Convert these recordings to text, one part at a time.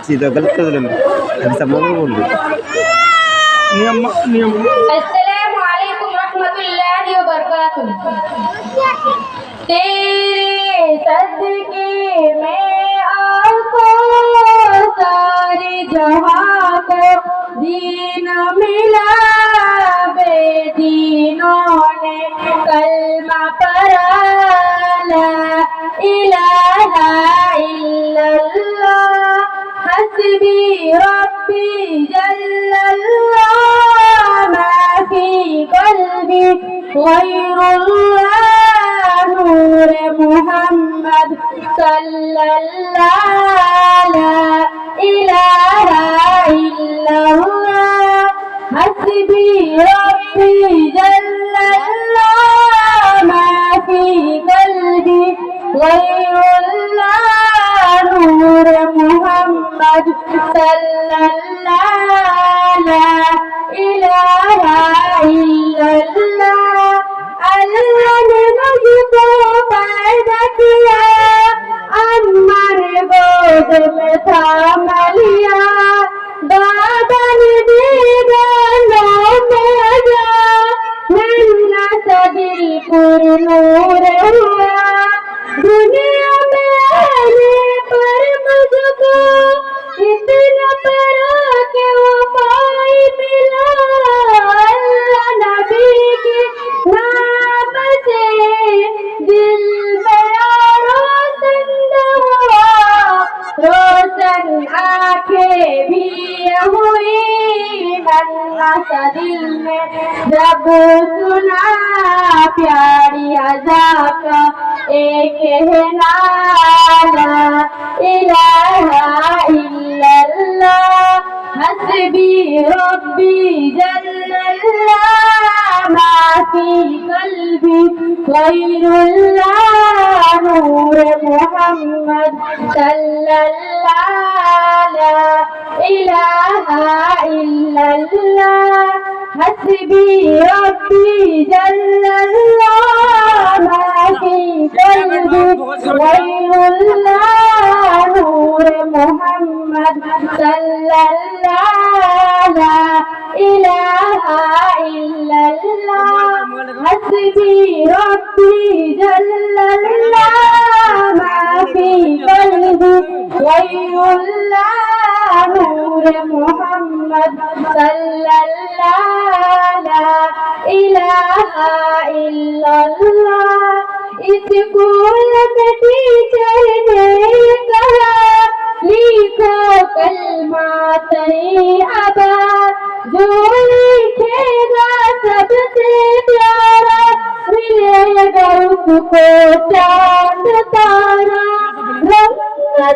सीधा गलत कर दिया मैं सब लोग बोल रहे नियम अस्सलामु अलैकुम रहमतुल्लाहि व बरकातुहू। तेरे सदके में आको सारे जहां को दीन मिला, बेदीनों ने कलमा पढ़ा, ला इलाहा इल्लल्लाह हस्बी रब्बी जल्लल्लाह मा फी क़ल्बी गैरुल्लाह नूर मुहम्मद सल्लल्लाह ला इलाहा इल्लल्लाह हस्बी रब्बी जल्लल्लाह मा फी क़ल्बी गैरुल्लाह नूर मुहम्मद सल्लल्लाह ला इलाहा इल्लल्लाह। अल्लाह ने मुझको पैदा किया, अम्मा ने गोद में थाम लिया, दादा ने दीवानों में आजा, नन्ना सा दिल पुरनूर हुआ। दुनिया में आने पर मुझको इतना प्यारा के वफाई मिला, अल्लाह नबी के नाम से दिल मेरा रोशन हुआ, रोशन आंखें भी हुई, नन्हा सा दिल में जब सुना प्यारी अज़ा का एक है नारा, इलाहा इल्लल्लाह हस्बी रब्बी जल्लल्लाह मा फी क़ल्बी गैरुल्लाह नूर मुहम्मद सल्लल्लाह ला इलाहा इल्लल्लाह हस्बी रब्बी जल्लल्लाह मा फी क़ल्बी गैरुल्लाह नूर मुहम्मद सल्लल्लाह ला इलाहा इल्लल्लाह हस्बी रब्बी जल्लल्लाह मा फी क़ल्बी गैरुल्लाह नूर मुहम्मद सल्लल्लाह ला इलाहा इल्लल्लाह। स्कूल में टीचर ने कहा, लिखो कलमा तैयबा, जो लिखेगा सबसे प्यारा मिलेगा उसको चांद तारा। रंग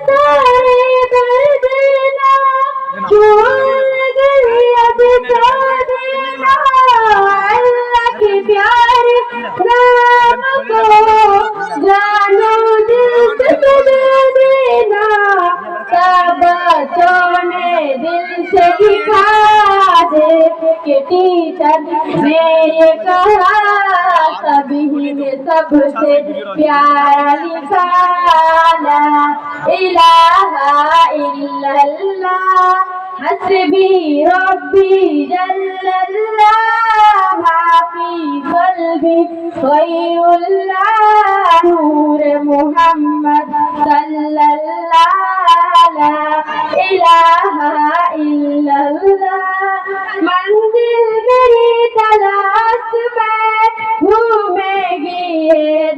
सारे भर देना, छोड़ गई अब देना, अल्लाह के प्यारे नाम को जानो दिल से दे देना। सब बच्चों ने दिल से लिखा, देख के टीचर ने ये कहा, सभी ने सबसे प्यारा लिखा, ला इलाहा इल्लल्लाह हस्बी रब्बी जल्लल्लाह मा फी क़ल्बी गैरुल्लाह नूर मुहम्मद सल्लल्लाह ला इलाहा इल्लल्लाह। मंजिल मेरी तलाश में घूमेगी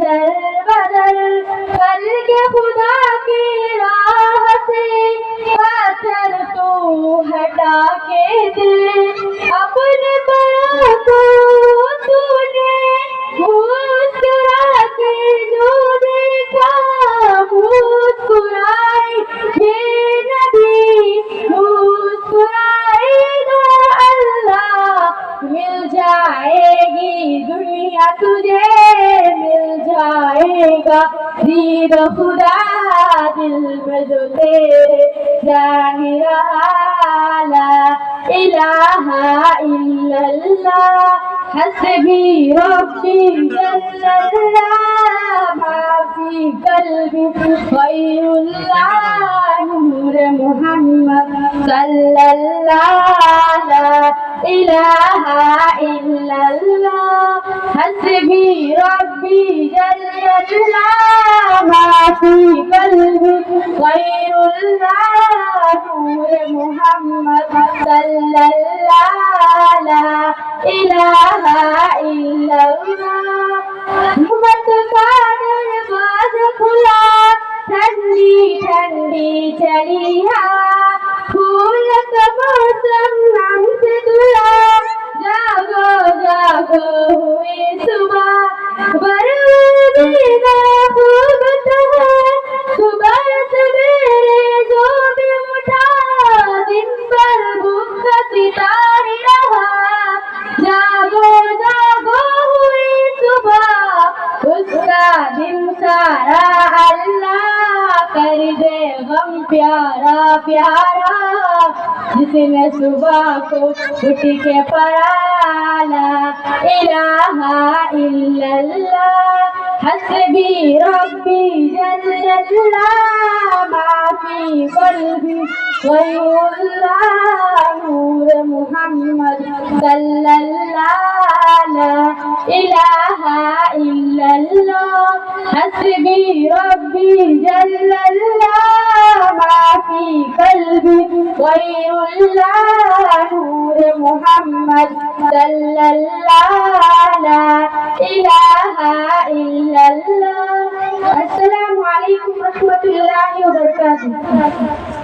दर बदर, कल के खुदा की राह से पत्थर तू हटा के दे, अपने बड़ों को तूने मुस्कुरा के जो देखा, मुस्कुराए ये नबी, मुस्कुराएगा अल्लाह, मिल जाएगी दुनिया तुझे, मिल जाएगा दीद खुदा, दिल में जो तेरे जान रहा, ला इलाहा इल्लल्लाह حسبي ربي جل الله ما في قلبي غير الله نور محمد صلى الله لا إله إلا الله حسبي ربي جل الله ما في قلبي غير الله نور محمد صلى الله لا إله إلا الله मत कादर बाज खुला ठंडी ठंडी चलिया फूल का मौसम हमसे दुआ जागो जागो हुए सुबह बरदीदा खूब है सुबह सवेरे जो भी उठा दिन पर भूख सितारी रहा जागो जागो हुई सुबह उसका दिन सारा अल्लाह कर दे गम प्यारा प्यारा जिसने सुबह को उठ के पढ़ा इलाहा इल्लल्लाह हस्बी रब्बी जल्लल्लाह माफी कल्बी गयरुल्लाह नूर मुहम्मद सल्लल्लाह ला इलाहा इल्लल्लाह हस्बी रब्बी जल्लल्लाह माफी कल्बी गयरुल्लाह नूर मुहम्मद सल्लल्लाह ला इलाहा इल्लल्लाह। अस्सलामु अलैकुम रहमतुल्लाहि व बरकातुहू।